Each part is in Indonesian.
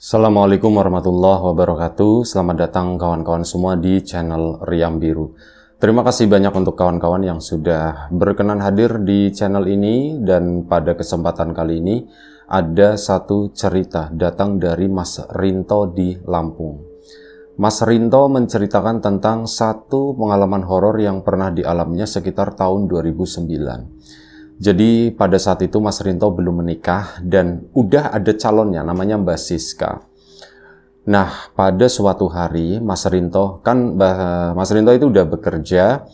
Assalamualaikum warahmatullahi wabarakatuh. Selamat datang kawan-kawan semua di channel Riam Biru. Terima kasih banyak untuk kawan-kawan yang sudah berkenan hadir di channel ini. Dan pada kesempatan kali ini ada satu cerita datang dari Mas Rinto di Lampung. Mas Rinto menceritakan tentang satu pengalaman horor yang pernah dialaminya sekitar tahun 2009. Jadi pada saat itu Mas Rinto belum menikah dan udah ada calonnya namanya Mbak Siska. Nah, pada suatu hari Mas Rinto itu udah bekerja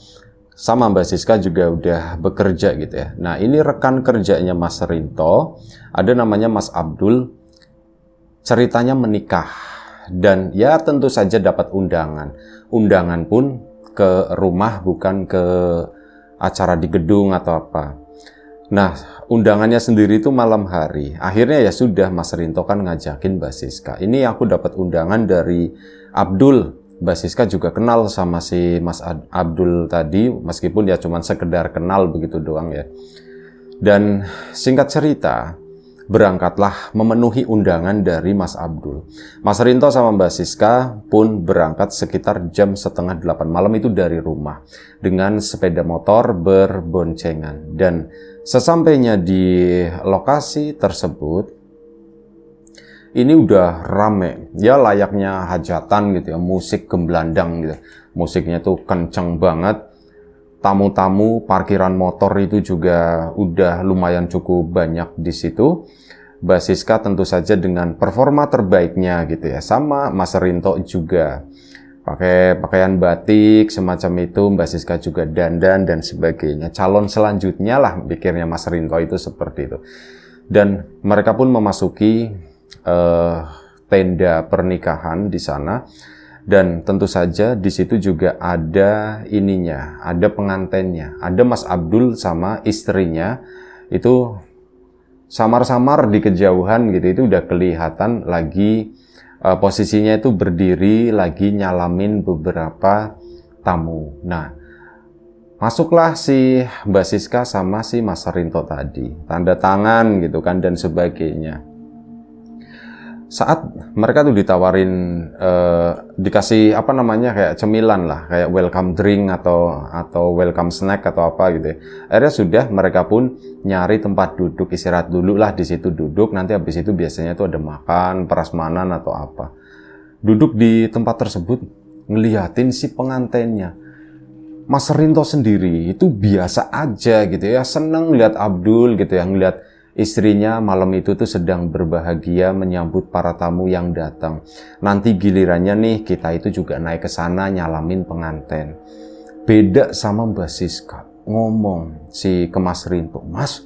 sama Mbak Siska juga udah bekerja gitu ya. Nah, ini rekan kerjanya Mas Rinto, ada namanya Mas Abdul, ceritanya menikah dan ya tentu saja dapat undangan. Undangan pun ke rumah, bukan ke acara di gedung atau apa. Nah, undangannya sendiri itu malam hari. Akhirnya ya sudah, Mas Rinto kan ngajakin Mbak Siska. Ini aku dapat undangan dari Abdul. Mbak Siska juga kenal sama si Mas Abdul tadi, meskipun ya cuma sekedar kenal begitu doang ya. Dan singkat cerita, berangkatlah memenuhi undangan dari Mas Abdul. Mas Rinto sama Mbak Siska pun berangkat sekitar jam 7:30 malam itu dari rumah dengan sepeda motor berboncengan. Dan sesampainya di lokasi tersebut, ini udah rame, ya layaknya hajatan gitu ya, musik gemblandang gitu. Musiknya tuh kenceng banget. Tamu-tamu parkiran motor itu juga udah lumayan cukup banyak di situ. Mbak Siska tentu saja dengan performa terbaiknya gitu ya. Sama Mas Rinto juga. Pakai pakaian batik semacam itu, Mbak Siska juga dandan dan sebagainya. Calon selanjutnya lah pikirnya Mas Rinto itu seperti itu. Dan mereka pun memasuki tenda pernikahan di sana. Dan tentu saja di situ juga ada ininya, ada pengantennya. Ada Mas Abdul sama istrinya, itu samar-samar di kejauhan gitu, itu udah kelihatan lagi posisinya itu berdiri lagi nyalamin beberapa tamu. Nah, masuklah si Mbak Siska sama si Mas Rinto tadi, tanda tangan gitu kan dan sebagainya. Saat mereka tuh ditawarin dikasih apa namanya kayak cemilan lah, kayak welcome drink atau welcome snack atau apa gitu ya. Akhirnya sudah, mereka pun nyari tempat duduk, istirahat dulu lah di situ duduk, nanti habis itu biasanya tuh ada makan prasmanan atau apa. Duduk di tempat tersebut ngeliatin si pengantennya. Mas Rinto sendiri itu biasa aja gitu ya, seneng lihat Abdul gitu ya, ngeliat istrinya malam itu tuh sedang berbahagia menyambut para tamu yang datang. Nanti gilirannya nih kita itu juga naik ke sana nyalamin pengantin. Beda sama Mbak Siska. Ngomong si ke Mas Rinto, "Mas,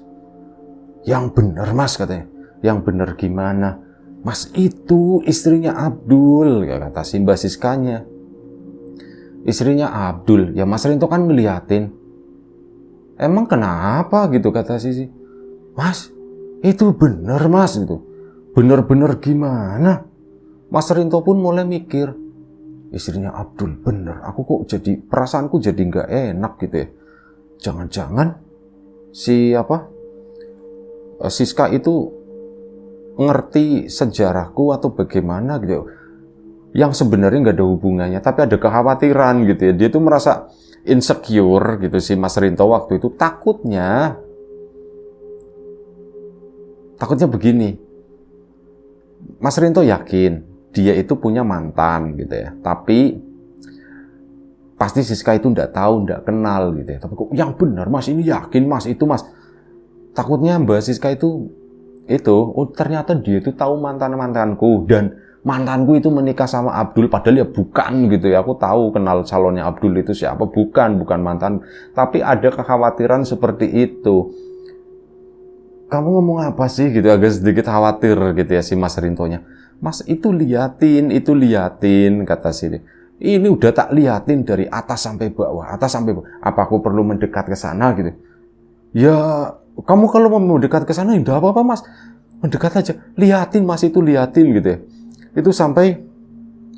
yang bener Mas," katanya. "Yang bener gimana?" "Mas, itu istrinya Abdul," ya kata si Mbak Siskanya. "Istrinya Abdul." Ya Mas Rinto kan ngeliatin. "Emang kenapa?" gitu kata si "Mas, itu bener Mas," gitu. "Bener-bener gimana?" Mas Rinto pun mulai mikir, istrinya Abdul bener, aku kok jadi, perasaanku jadi nggak enak gitu ya. Jangan-jangan si Siska itu ngerti sejarahku atau bagaimana gitu, yang sebenarnya nggak ada hubungannya, tapi ada kekhawatiran gitu ya. Dia tuh merasa insecure gitu si Mas Rinto waktu itu, takutnya begini, Mas Rinto yakin dia itu punya mantan gitu ya, tapi pasti Siska itu nggak tahu, nggak kenal gitu ya. Tapi kok yang benar Mas, ini yakin Mas, itu Mas. Takutnya Mbak Siska itu oh ternyata dia itu tahu mantanku dan mantanku itu menikah sama Abdul, padahal ya bukan gitu ya. Aku tahu kenal calonnya Abdul itu siapa, bukan mantan, tapi ada kekhawatiran seperti itu. "Kamu ngomong apa sih?" gitu, agak sedikit khawatir gitu ya si Mas Rintonya. "Mas, itu liatin," kata si dia. "Ini udah tak liatin dari atas sampai bawah. Apa aku perlu mendekat ke sana gitu?" "Ya, kamu kalau mau mendekat ke sana enggak apa-apa Mas. Mendekat aja. Liatin Mas, itu liatin," gitu ya. Itu sampai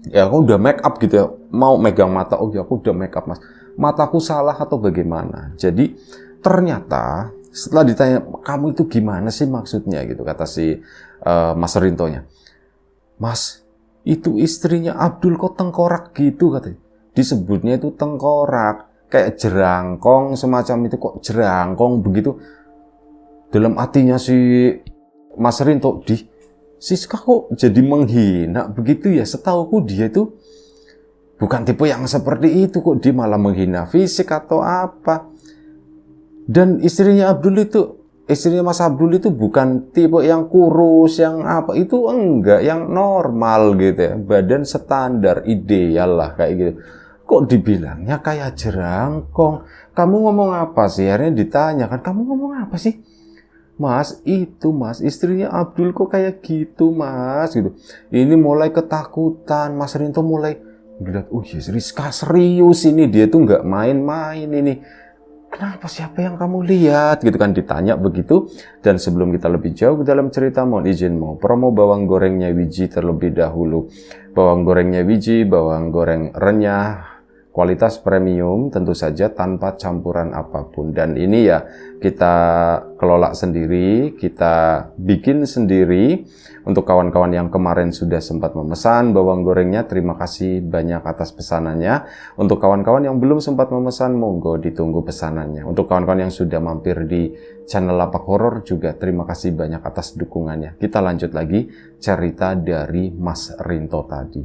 ya aku udah make up gitu ya, mau megang mata, "Oh ya aku udah make up Mas. Mataku salah atau bagaimana?" Jadi ternyata setelah ditanya, "Kamu itu gimana sih maksudnya?" gitu kata si Mas Rintonya. Mas, itu istrinya Abdul kok tengkorak gitu katanya. Disebutnya itu tengkorak, kayak jerangkong semacam itu, kok jerangkong begitu. Dalam hatinya si Mas Rinto, Siska kok jadi menghina begitu ya? Setauku dia itu bukan tipe yang seperti itu kok, dia malah menghina fisik atau apa. Dan istrinya Mas Abdul itu bukan tipe yang kurus, yang apa, itu enggak, yang normal gitu ya, badan standar, ideal lah kayak gitu. Kok dibilangnya kayak jerangkong? Kamu ngomong apa sih? Akhirnya ditanya kan, kamu ngomong apa sih? Mas, istrinya Abdul kok kayak gitu mas, gitu. Ini mulai ketakutan, Mas Rinto mulai bilang, yes, Rizka serius ini, dia tuh nggak main-main ini. Kenapa, siapa yang kamu lihat? Gitu kan, ditanya begitu. Dan sebelum kita lebih jauh dalam cerita, mohon izin mau promo bawang gorengnya Wiji terlebih dahulu. Bawang gorengnya Wiji, bawang goreng renyah, kualitas premium, tentu saja tanpa campuran apapun. Dan ini ya kita kelola sendiri, kita bikin sendiri. Untuk kawan-kawan yang kemarin sudah sempat memesan bawang gorengnya, terima kasih banyak atas pesanannya. Untuk kawan-kawan yang belum sempat memesan, monggo ditunggu pesanannya. Untuk kawan-kawan yang sudah mampir di channel Lapak Horor juga terima kasih banyak atas dukungannya. Kita lanjut lagi cerita dari Mas Rinto tadi.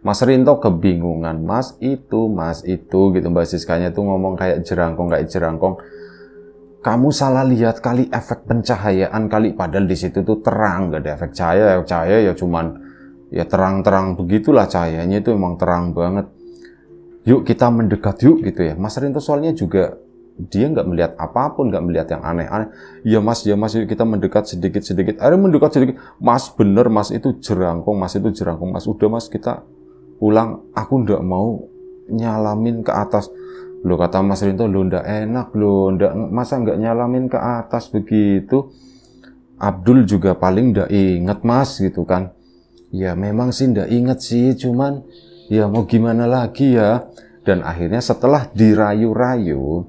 Mas Rinto kebingungan, mas itu gitu. Mbak Siskanya tuh ngomong kayak jerangkong. Kamu salah lihat kali, efek pencahayaan kali, padahal di situ tuh terang, gak ada efek cahaya ya cuman ya terang-terang begitulah, cahayanya itu emang terang banget. Yuk kita mendekat yuk gitu ya. Mas Rinto soalnya juga dia nggak melihat apapun, nggak melihat yang aneh-aneh. Ya mas, yuk kita mendekat sedikit. Akhirnya mendekat sedikit. Mas bener mas, itu jerangkong mas. Udah mas, kita pulang, aku ndak mau nyalamin ke atas. Loh, kata Mas Rinto, lo ndak enak lo, masa nggak nyalamin ke atas begitu. Abdul juga paling ndak inget mas gitu kan. Ya memang sih ndak inget sih, cuman ya mau gimana lagi ya. Dan akhirnya setelah dirayu-rayu,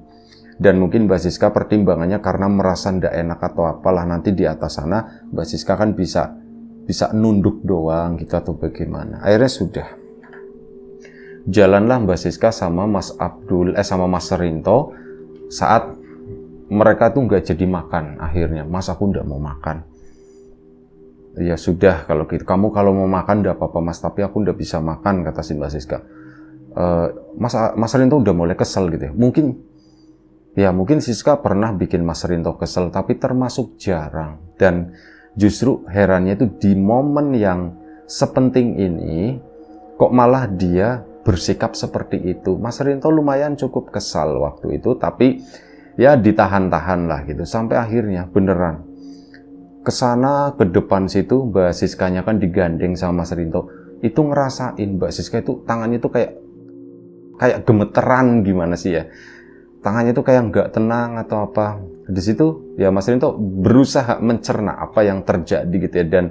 dan mungkin Mbak Siska pertimbangannya karena merasa ndak enak atau apalah, nanti di atas sana Mbak Siska kan bisa nunduk doang gitu atau bagaimana. Akhirnya sudah. Jalanlah Mbak Siska sama Mas Rinto saat mereka tuh nggak jadi makan. Akhirnya, mas aku nggak mau makan. Ya sudah kalau gitu, kamu kalau mau makan nggak apa-apa mas, tapi aku nggak bisa makan, kata si Mbak Siska. Mas Rinto udah mulai kesel gitu ya. Mungkin Siska pernah bikin Mas Rinto kesel, tapi termasuk jarang. Dan justru herannya itu di momen yang sepenting ini, kok malah dia bersikap seperti itu. Mas Rinto lumayan cukup kesal waktu itu, tapi ya ditahan-tahan lah gitu. Sampai akhirnya beneran kesana ke depan situ, Mbak Siskanya kan digandeng sama Mas Rinto. Itu ngerasain Mbak Siska itu tangannya tuh kayak gemeteran gimana sih ya. Tangannya tuh kayak nggak tenang atau apa. Di situ ya Mas Rinto berusaha mencerna apa yang terjadi gitu ya. Dan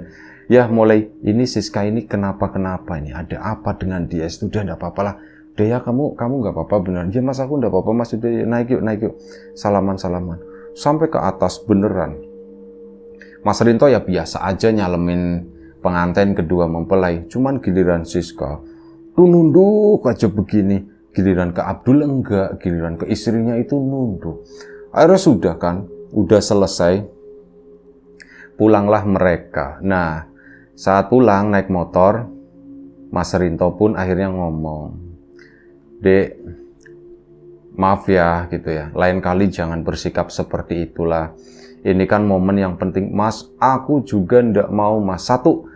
ya mulai, ini Siska ini kenapa ini, ada apa dengan dia? Sudah enggak apa-apa lah. Udah ya, kamu enggak apa-apa beneran. Ya mas, aku enggak apa-apa mas, udah naik yuk. Salaman. Sampai ke atas beneran. Mas Rinto ya biasa aja nyalemin pengantin kedua mempelai. Cuman giliran Siska tuh nunduk aja begini. Giliran ke Abdul enggak, giliran ke istrinya itu nunduk. Akhirnya sudah kan, udah selesai. Pulanglah mereka. Nah, saat pulang naik motor, Mas Rinto pun akhirnya ngomong, Dek, maaf ya gitu ya, lain kali jangan bersikap seperti itulah. Ini kan momen yang penting mas, aku juga ndak mau mas. Satu,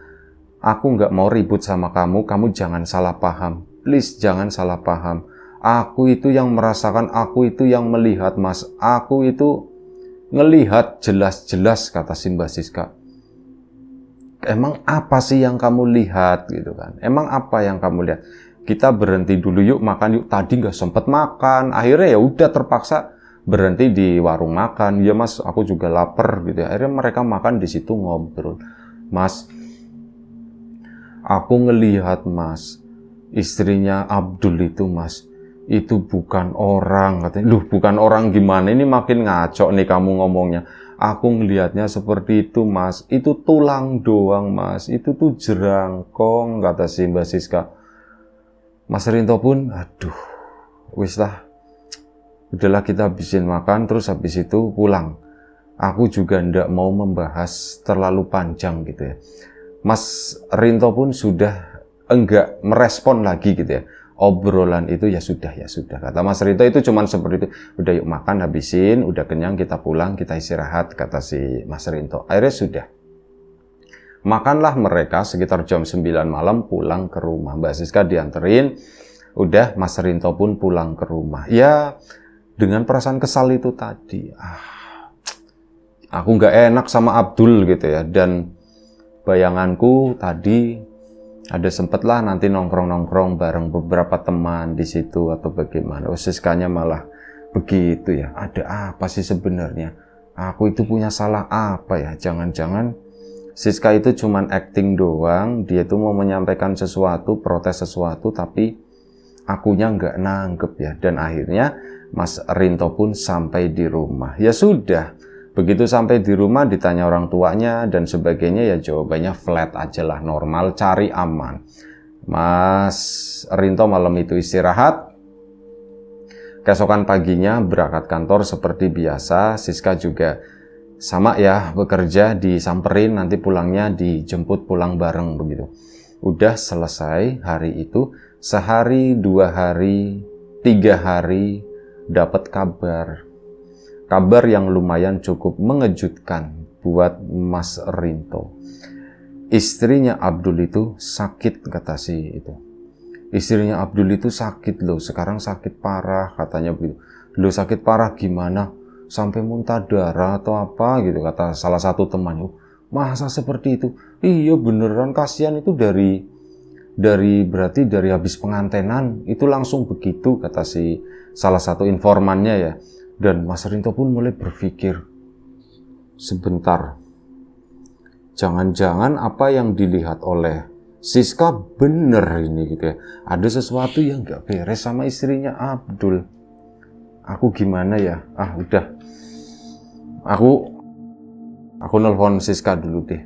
aku nggak mau ribut sama kamu jangan salah paham. Please jangan salah paham. Aku itu yang merasakan, aku itu yang melihat mas. Aku itu ngelihat jelas-jelas, kata si Mbak Siska. Emang apa sih yang kamu lihat gitu kan? Emang apa yang kamu lihat? Kita berhenti dulu yuk makan yuk. Tadi nggak sempet makan. Akhirnya ya udah terpaksa berhenti di warung makan. Ya mas, aku juga lapar gitu. Akhirnya mereka makan di situ ngobrol. Mas, aku ngelihat mas, istrinya Abdul itu mas, itu bukan orang katanya. Loh bukan orang gimana? Ini makin ngaco nih kamu ngomongnya. Aku ngelihatnya seperti itu mas, itu tulang doang mas, itu tuh jerangkong, kata si Mbak Siska. Mas Rinto pun, aduh, wis lah, udahlah kita habisin makan, terus habis itu pulang. Aku juga ndak mau membahas terlalu panjang gitu ya. Mas Rinto pun sudah enggak merespon lagi gitu ya. Obrolan itu ya sudah. Kata Mas Rinto itu cuman seperti itu. Udah yuk makan, habisin, udah kenyang, kita pulang, kita istirahat, kata si Mas Rinto. Akhirnya sudah. Makanlah mereka sekitar jam 9 malam pulang ke rumah. Mbak Siska dianterin, udah Mas Rinto pun pulang ke rumah. Ya dengan perasaan kesal itu tadi. Aku nggak enak sama Abdul gitu ya. Dan bayanganku tadi ada sempet lah nanti nongkrong bareng beberapa teman di situ atau bagaimana. Siskanya malah begitu ya. Ada apa sih sebenarnya? Aku itu punya salah apa ya? Jangan-jangan Siska itu cuman acting doang. Dia itu mau menyampaikan sesuatu, protes sesuatu, tapi akunya nggak nanggep ya. Dan akhirnya Mas Rinto pun sampai di rumah. Ya sudah. Begitu sampai di rumah ditanya orang tuanya dan sebagainya, ya jawabannya flat aja lah, normal, cari aman. Mas Rinto malam itu istirahat. Keesokan paginya berangkat kantor seperti biasa. Siska juga sama ya, bekerja, disamperin, nanti pulangnya dijemput pulang bareng begitu. Udah selesai hari itu, sehari, 2 hari, 3 hari, dapat kabar. Kabar yang lumayan cukup mengejutkan buat Mas Rinto. Istrinya Abdul itu sakit, kata si itu. Istrinya Abdul itu sakit loh, sekarang sakit parah, katanya begitu. Loh sakit parah gimana? Sampai muntah darah atau apa gitu, kata salah satu temannya. Masa seperti itu? Iya beneran, kasihan itu berarti dari habis pengantenan itu langsung begitu, kata si salah satu informannya ya. Dan Mas Rinto pun mulai berpikir, sebentar, jangan-jangan apa yang dilihat oleh Siska bener ini gitu ya. Ada sesuatu yang gak beres sama istrinya Abdul. Aku gimana ya? Udah. Aku nelpon Siska dulu deh.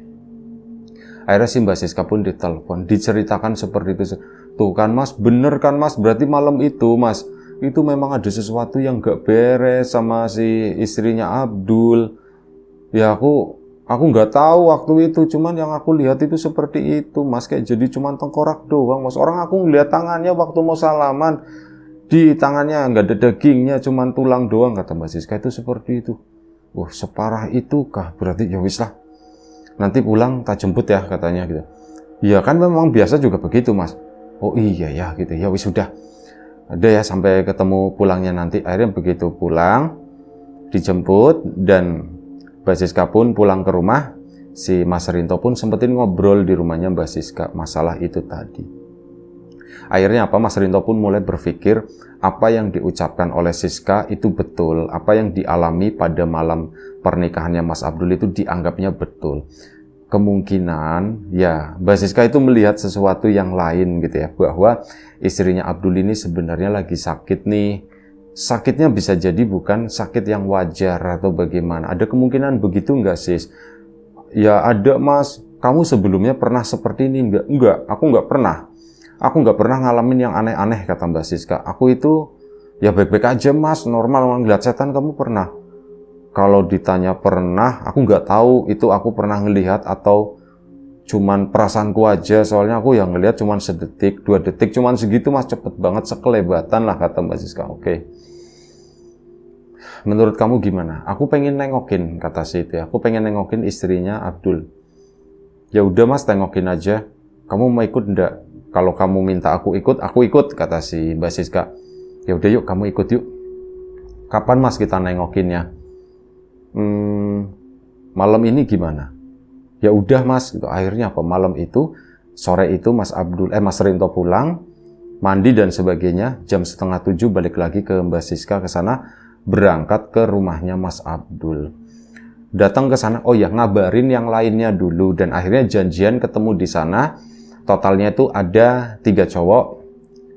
Akhirnya si Mbak Siska pun ditelepon, diceritakan seperti itu. Tuh kan mas, bener kan mas, berarti malam itu mas, itu memang ada sesuatu yang gak beres sama si istrinya Abdul. Ya aku nggak tahu waktu itu, cuman yang aku lihat itu seperti itu mas, kayak jadi cuman tengkorak doang mas. Orang aku ngeliat tangannya waktu mau salaman, di tangannya nggak ada dagingnya, cuman tulang doang, kata Mbak Siska itu seperti itu. Wah separah itu kah? Berarti ya wis lah, nanti pulang tak jemput ya, katanya gitu. Ya kan memang biasa juga begitu mas. Oh iya ya gitu, ya wis sudah. Ada ya sampai ketemu pulangnya nanti. Akhirnya begitu pulang, dijemput, dan Mbak Siska pun pulang ke rumah. Si Mas Rinto pun sempetin ngobrol di rumahnya Mbak Siska masalah itu tadi. Akhirnya apa? Mas Rinto pun mulai berpikir apa yang diucapkan oleh Siska itu betul. Apa yang dialami pada malam pernikahannya Mas Abdul itu dianggapnya betul. Kemungkinan ya Mbak Siska itu melihat sesuatu yang lain gitu ya, bahwa istrinya Abdul ini sebenarnya lagi sakit nih. Sakitnya bisa jadi bukan sakit yang wajar atau bagaimana. Ada kemungkinan begitu enggak sis? Ya ada mas. Kamu sebelumnya pernah seperti ini enggak? Enggak, aku enggak pernah. Aku enggak pernah ngalamin yang aneh-aneh, kata Mbak Siska. Aku itu ya baik-baik aja mas, normal. Orang ngeliat setan kamu pernah? Kalau ditanya pernah, aku nggak tahu itu aku pernah ngelihat atau cuman perasaanku aja. Soalnya aku yang ngelihat cuman sedetik, 2 detik, cuman segitu mas, cepet banget, sekelebatan lah, kata Mbak Siska. Oke. Menurut kamu gimana? Aku pengen nengokin, kata si itu ya. Aku pengen nengokin istrinya Abdul. Ya udah mas, tengokin aja. Kamu mau ikut enggak? Kalau kamu minta aku ikut, kata si Mbak Siska. Ya udah yuk, kamu ikut yuk. Kapan mas kita nengokinnya? Malam ini gimana? Ya udah mas, gitu. Akhirnya apa? Malam itu, sore itu Mas Rinto pulang, mandi dan sebagainya. Jam 6:30 balik lagi ke Mbak Siska ke sana, berangkat ke rumahnya Mas Abdul. Datang ke sana, oh ya ngabarin yang lainnya dulu, dan akhirnya janjian ketemu di sana. Totalnya itu ada 3 cowok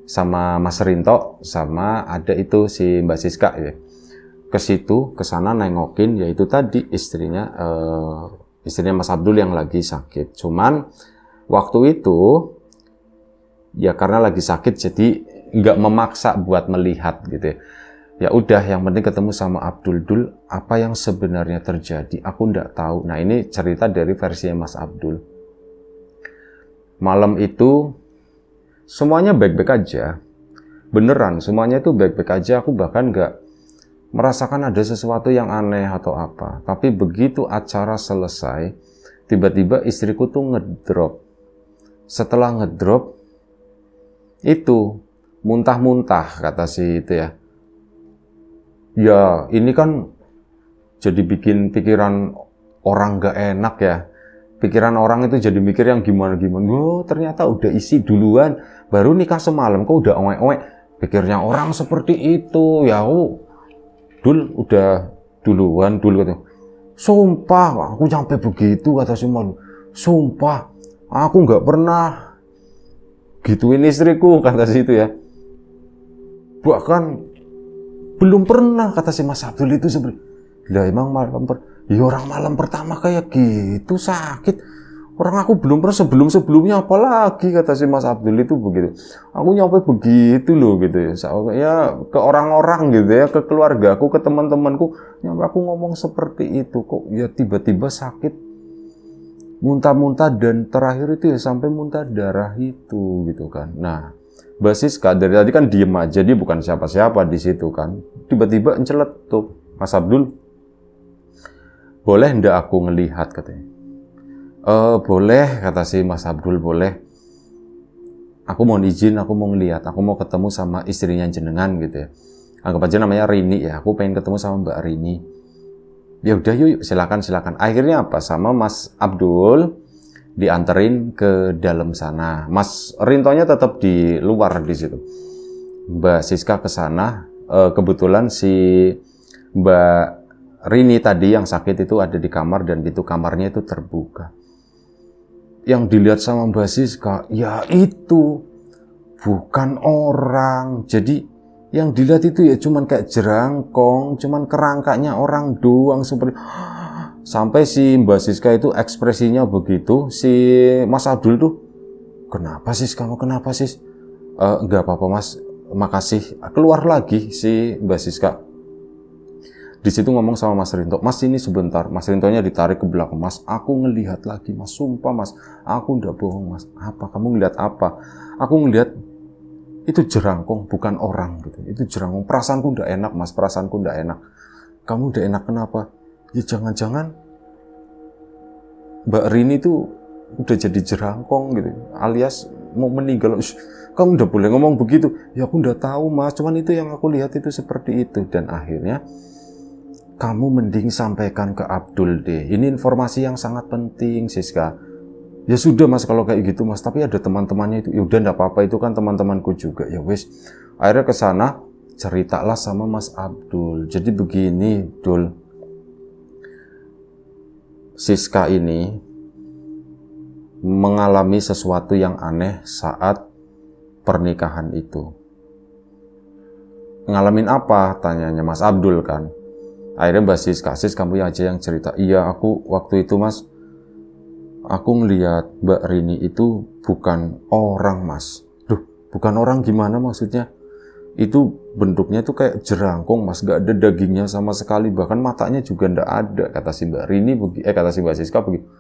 sama Mas Rinto, sama ada itu si Mbak Siska ya. ke situ, ke sana nengokin, yaitu tadi istrinya Mas Abdul yang lagi sakit. Cuman waktu itu ya karena lagi sakit jadi nggak memaksa buat melihat gitu ya. Ya udah, yang penting ketemu sama Abdul. Dul, apa yang sebenarnya terjadi? Aku nggak tahu. Nah, ini cerita dari versi Mas Abdul. Malam itu semuanya baik-baik aja. Beneran, semuanya itu baik-baik aja. Aku bahkan nggak merasakan ada sesuatu yang aneh atau apa. Tapi begitu acara selesai, tiba-tiba istriku tuh ngedrop. Setelah ngedrop, itu muntah-muntah kata si itu ya. Ya, ini kan jadi bikin pikiran orang gak enak ya. Pikiran orang itu jadi mikir yang gimana-gimana. Oh, ternyata udah isi duluan. Baru nikah semalam, kok udah owek-owek. Pikirnya orang seperti itu. Ya, Dul, udah duluan, Dul. Katanya. Sumpah, aku sampai begitu, kata si Mal. Sumpah, aku gak pernah gituin istriku, kata si itu ya. Bahkan belum pernah, kata si Mas Abdul itu sebenarnya. Lah emang ya orang malam pertama kayak gitu sakit. Orang aku belum pernah sebelumnya apalagi, kata si Mas Abdul itu begitu. Aku nyampe begitu loh gitu ya. Ya ke orang-orang gitu ya, ke keluargaku, ke teman-temanku, nyampe aku ngomong seperti itu kok ya tiba-tiba sakit. Muntah-muntah dan terakhir itu ya sampai muntah darah itu gitu kan. Nah, Mbak Siska dari tadi kan diem aja, dia bukan siapa-siapa di situ kan. Tiba-tiba enceletuk, Mas Abdul, boleh ndak aku ngelihat, katanya. Boleh, kata si Mas Abdul, boleh. Aku mohon izin, aku mau ngelihat, aku mau ketemu sama istrinya jenengan gitu ya. Anggap aja namanya Rini ya, aku pengen ketemu sama Mbak Rini. Ya udah yuk, silakan. Akhirnya apa? Sama Mas Abdul dianterin ke dalam sana. Mas Rintonya tetap di luar di situ. Mbak Siska ke sana. Kebetulan si Mbak Rini tadi yang sakit itu ada di kamar dan pintu kamarnya itu terbuka. Yang dilihat sama Mbak Siska, ya itu bukan orang. Jadi yang dilihat itu ya cuman kayak jerangkong, cuman kerangkanya orang doang seperti. Sampai si Mbak Siska itu ekspresinya begitu, si Mas Abdul tuh, kenapa sis kamu, kenapa sis? Enggak apa-apa mas, makasih. Keluar lagi si Mbak Siska. Di situ ngomong sama Mas Rinto, mas ini sebentar. Mas Rintonya ditarik ke belakang, mas aku ngelihat lagi mas, sumpah mas, aku enggak bohong mas. Apa, kamu ngelihat apa? Aku ngelihat itu jerangkong, bukan orang gitu. Itu jerangkong, perasaanku enggak enak mas, perasaanku enggak enak. Kamu enggak enak kenapa? Ya jangan-jangan Mbak Rini tuh udah jadi jerangkong gitu, alias mau meninggal. Kamu udah boleh ngomong begitu. Ya aku udah tahu mas, cuman itu yang aku lihat itu seperti itu. Dan akhirnya kamu mending sampaikan ke Abdul deh. Ini informasi yang sangat penting Siska. Ya sudah mas kalau kayak gitu mas, tapi ada teman-temannya itu. Ya udah enggak apa-apa, itu kan teman-temanku juga. Ya wes. Akhirnya ke sana ceritalah sama Mas Abdul. Jadi begini, Dul. Siska ini mengalami sesuatu yang aneh saat pernikahan itu. Ngalamin apa? Tanyanya Mas Abdul kan. Akhirnya Mbak Siska, sis kamu aja yang cerita. Iya, aku waktu itu mas, aku ngelihat Mbak Rini itu bukan orang mas. Duh, bukan orang gimana maksudnya? Itu bentuknya tuh kayak jerangkong mas, gak ada dagingnya sama sekali, bahkan matanya juga ndak ada, kata si Mbak Rini kata si Mbak Siska begitu.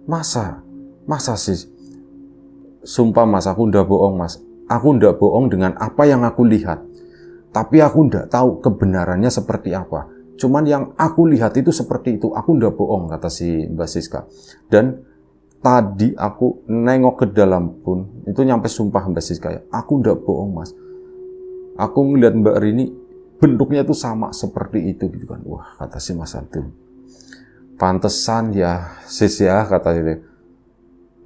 Masa sis, sumpah mas, aku ndak bohong mas, aku ndak bohong dengan apa yang aku lihat, tapi aku ndak tahu kebenarannya seperti apa, cuman yang aku lihat itu seperti itu, aku ndak bohong, kata si Mbak Siska. Dan tadi aku nengok ke dalam pun, itu nyampe sumpah Mbak Siska ya, aku ndak bohong mas. Aku ngeliat Mbak Rini, bentuknya tuh sama seperti itu gitu kan. Wah, kata si Mas Abdul. Pantesan ya, sis ya, kata dia.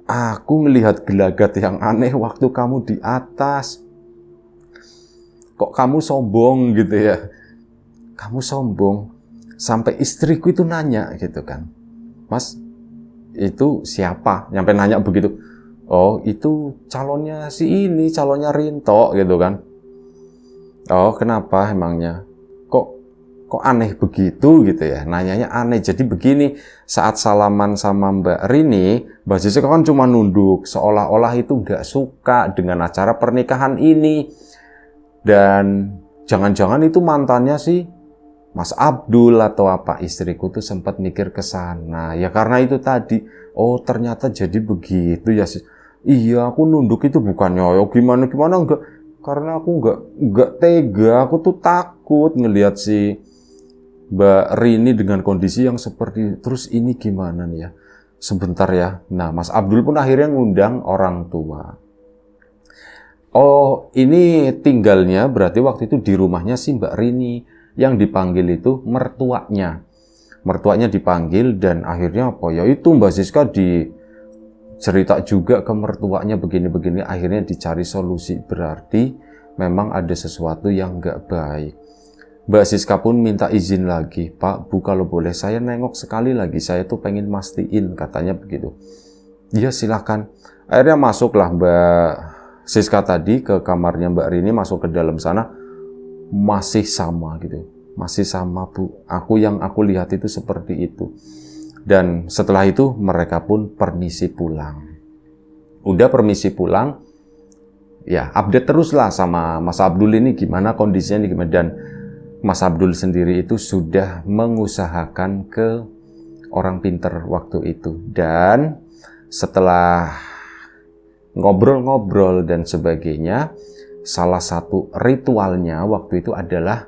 Aku ngelihat gelagat yang aneh waktu kamu di atas. Kok kamu sombong gitu ya? Kamu sombong. Sampai istriku itu nanya gitu kan. Mas, itu siapa? Nyampe nanya begitu. Oh, itu calonnya si ini, calonnya Rinto gitu kan. Oh, kenapa emangnya? Kok kok aneh begitu gitu ya, nanyanya aneh. Jadi begini, saat salaman sama Mbak Rini, Mbak Siska kan cuma nunduk, seolah-olah itu nggak suka dengan acara pernikahan ini. Dan jangan-jangan itu mantannya sih Mas Abdul atau apa. Istriku tuh sempat mikir ke sana. Ya karena itu tadi, oh ternyata jadi begitu ya. Iya, aku nunduk itu bukannya gimana-gimana, enggak. Karena aku enggak tega, aku tuh takut ngelihat si Mbak Rini dengan kondisi yang seperti terus ini gimana nih ya. Sebentar ya. Nah, Mas Abdul pun akhirnya ngundang orang tua. Oh, ini tinggalnya berarti waktu itu di rumahnya si Mbak Rini. Yang dipanggil itu mertuanya. Mertuanya dipanggil dan akhirnya apa ya, itu Mbak Siska cerita juga ke mertuanya begini-begini, akhirnya dicari solusi. Berarti memang ada sesuatu yang nggak baik. Mbak Siska pun minta izin lagi, Pak, Bu, kalau boleh saya nengok sekali lagi, saya tuh pengen mastiin, katanya begitu. Iya silakan. Akhirnya masuklah Mbak Siska tadi ke kamarnya Mbak Rini, masuk ke dalam sana, masih sama gitu, masih sama Bu, yang aku lihat itu seperti itu. Dan setelah itu mereka pun permisi pulang. Udah permisi pulang, ya update terus lah sama Mas Abdul ini gimana kondisinya ini gimana. Dan Mas Abdul sendiri itu sudah mengusahakan ke orang pinter waktu itu. Dan setelah ngobrol-ngobrol dan sebagainya, salah satu ritualnya waktu itu adalah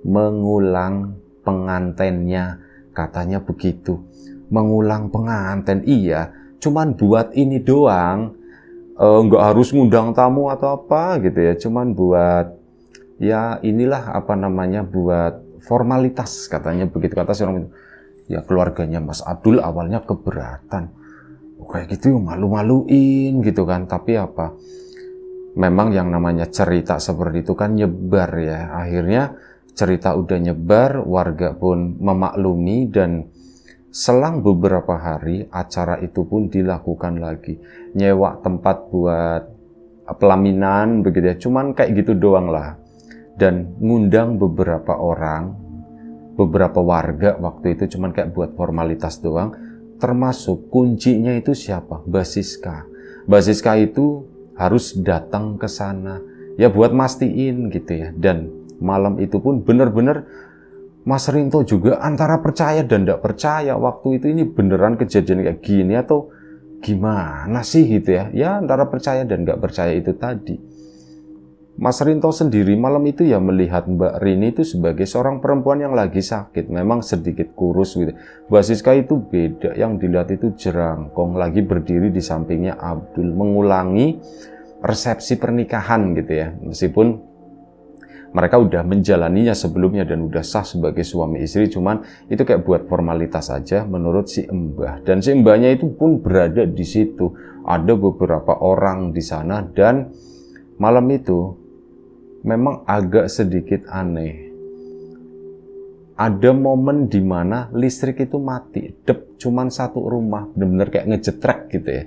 mengulang pengantennya, katanya begitu. Mengulang penganten, iya, cuman buat ini doang, nggak harus ngundang tamu atau apa gitu ya, cuman buat, ya inilah apa namanya, buat formalitas, katanya begitu kata seorang itu. Ya keluarganya Mas Abdul awalnya keberatan, kayak gitu malu-maluin gitu kan, tapi apa, memang yang namanya cerita seperti itu kan nyebar ya. Akhirnya cerita udah nyebar, warga pun memaklumi, dan selang beberapa hari acara itu pun dilakukan lagi. Nyewa tempat buat pelaminan begitu ya, cuman kayak gitu doang lah. Dan ngundang beberapa orang, beberapa warga waktu itu, cuman kayak buat formalitas doang. Termasuk kuncinya itu siapa? Mbak Siska. Mbak Siska itu harus datang ke sana ya buat mastiin gitu ya. Dan malam itu pun benar-benar Mas Rinto juga antara percaya dan tidak percaya waktu itu, ini beneran kejadian kayak gini atau gimana sih gitu ya. Ya antara percaya dan nggak percaya itu tadi. Mas Rinto sendiri malam itu ya melihat Mbak Rini itu sebagai seorang perempuan yang lagi sakit, memang sedikit kurus gitu. Mbak Siska itu beda, yang dilihat itu jerangkong, lagi berdiri di sampingnya Abdul, mengulangi resepsi pernikahan gitu ya. Meskipun mereka udah menjalaninya sebelumnya dan udah sah sebagai suami istri, cuman itu kayak buat formalitas saja menurut si Mbah. Dan si Mbahnya itu pun berada di situ. Ada beberapa orang di sana, dan malam itu memang agak sedikit aneh. Ada momen di mana listrik itu mati, cuman satu rumah, benar-benar kayak ngejetrek gitu ya.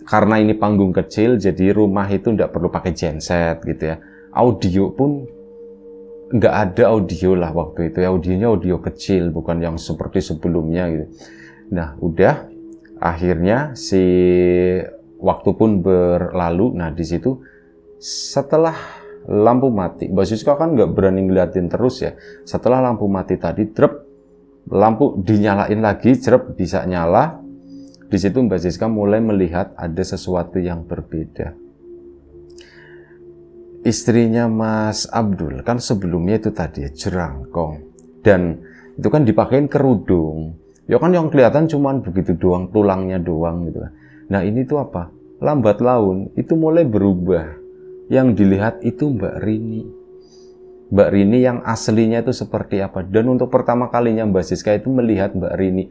Karena ini panggung kecil, jadi rumah itu nggak perlu pakai genset gitu ya. Audio pun nggak ada audio lah waktu itu ya, audionya audio kecil, bukan yang seperti sebelumnya gitu. Nah udah, akhirnya si waktu pun berlalu. Nah di situ setelah lampu mati, Mbak Siska kan nggak berani ngeliatin terus ya. Setelah lampu mati tadi, drep, lampu dinyalain lagi, drep, bisa nyala. Di situ Mbak Siska mulai melihat ada sesuatu yang berbeda. Istrinya Mas Abdul kan sebelumnya itu tadi jerangkong, dan itu kan dipakein kerudung. Ya kan yang kelihatan cuman begitu doang, tulangnya doang gitu kan. Nah ini tuh apa? Lambat laun itu mulai berubah. Yang dilihat itu Mbak Rini. Mbak Rini yang aslinya itu seperti apa? Dan untuk pertama kalinya Mbak Siska itu melihat Mbak Rini.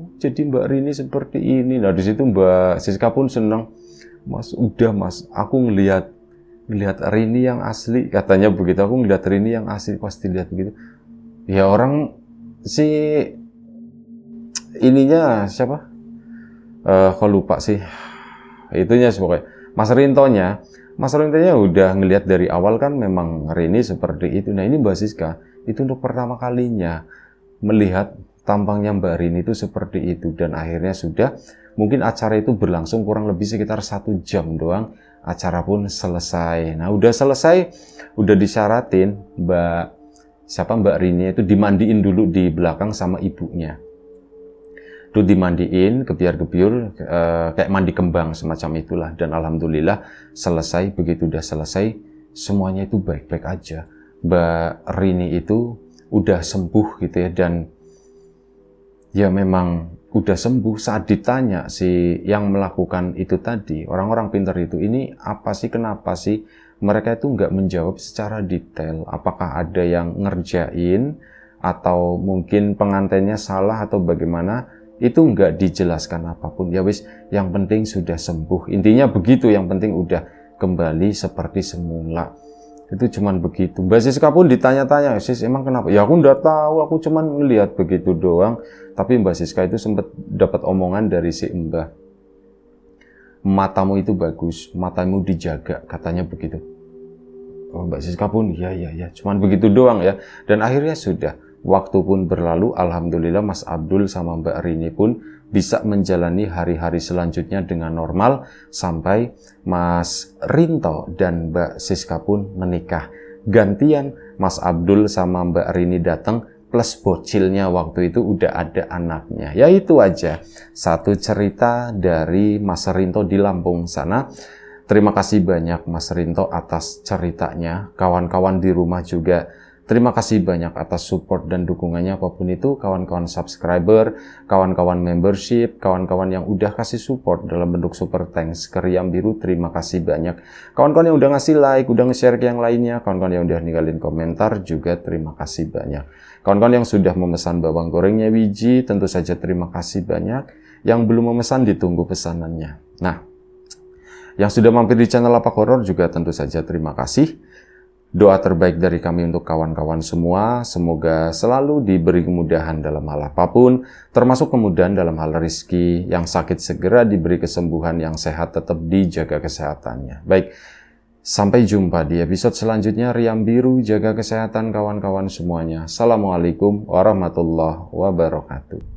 Oh, jadi Mbak Rini seperti ini. Nah di situ Mbak Siska pun senang. Mas, udah Mas, aku ngelihat Rini yang asli, katanya begitu. Aku ngelihat Rini yang asli, pasti lihat begitu. Ya orang si ininya siapa? Kok lupa sih. Itunya pokoknya. Mas Rintonya udah ngelihat dari awal kan memang Rini seperti itu. Nah ini Mbak Siska, itu untuk pertama kalinya melihat tampangnya Mbak Rini itu seperti itu. Dan akhirnya sudah, mungkin acara itu berlangsung kurang lebih sekitar 1 jam doang, acara pun selesai. Nah udah selesai, udah disyaratin Mbak Rini itu dimandiin dulu di belakang sama ibunya. Itu dimandiin, kebiar-kebiur, kayak mandi kembang semacam itulah. Dan alhamdulillah selesai. Begitu udah selesai, semuanya itu baik-baik aja. Mbak Rini itu udah sembuh gitu ya, dan ya memang udah sembuh. Saat ditanya si yang melakukan itu tadi, orang-orang pintar itu, ini apa sih, kenapa sih? Mereka itu nggak menjawab secara detail. Apakah ada yang ngerjain, atau mungkin pengantinnya salah, atau bagaimana? Itu nggak dijelaskan apapun. Ya wis, yang penting sudah sembuh. Intinya begitu, yang penting udah kembali seperti semula. Itu cuman begitu. Mbak Siska pun ditanya-tanya, "Sis, emang kenapa?" "Ya aku nggak tahu, aku cuman ngelihat begitu doang." Tapi Mbak Siska itu sempat dapat omongan dari si Mbah, "Matamu itu bagus, matamu dijaga," katanya begitu. Oh, Mbak Siska pun ya, cuman begitu doang ya. Dan akhirnya sudah, waktu pun berlalu, alhamdulillah Mas Abdul sama Mbak Rini pun bisa menjalani hari-hari selanjutnya dengan normal, sampai Mas Rinto dan Mbak Siska pun menikah. Gantian Mas Abdul sama Mbak Rini datang, plus bocilnya waktu itu udah ada anaknya. Ya itu aja, satu cerita dari Mas Rinto di Lampung sana. Terima kasih banyak Mas Rinto atas ceritanya. Kawan-kawan di rumah juga, terima kasih banyak atas support dan dukungannya apapun itu. Kawan-kawan subscriber, kawan-kawan membership, kawan-kawan yang udah kasih support dalam bentuk super thanks ke Riam Biru, terima kasih banyak. Kawan-kawan yang udah ngasih like, udah nge-share ke yang lainnya, kawan-kawan yang udah ninggalin komentar juga terima kasih banyak. Kawan-kawan yang sudah memesan bawang gorengnya Wiji, tentu saja terima kasih banyak. Yang belum memesan, ditunggu pesanannya. Nah, yang sudah mampir di channel Lapak Horor juga tentu saja terima kasih. Doa terbaik dari kami untuk kawan-kawan semua, semoga selalu diberi kemudahan dalam hal apapun, termasuk kemudahan dalam hal rezeki. Yang sakit segera diberi kesembuhan, yang sehat tetap dijaga kesehatannya. Baik, sampai jumpa di episode selanjutnya. Riam Biru, jaga kesehatan kawan-kawan semuanya. Assalamualaikum warahmatullahi wabarakatuh.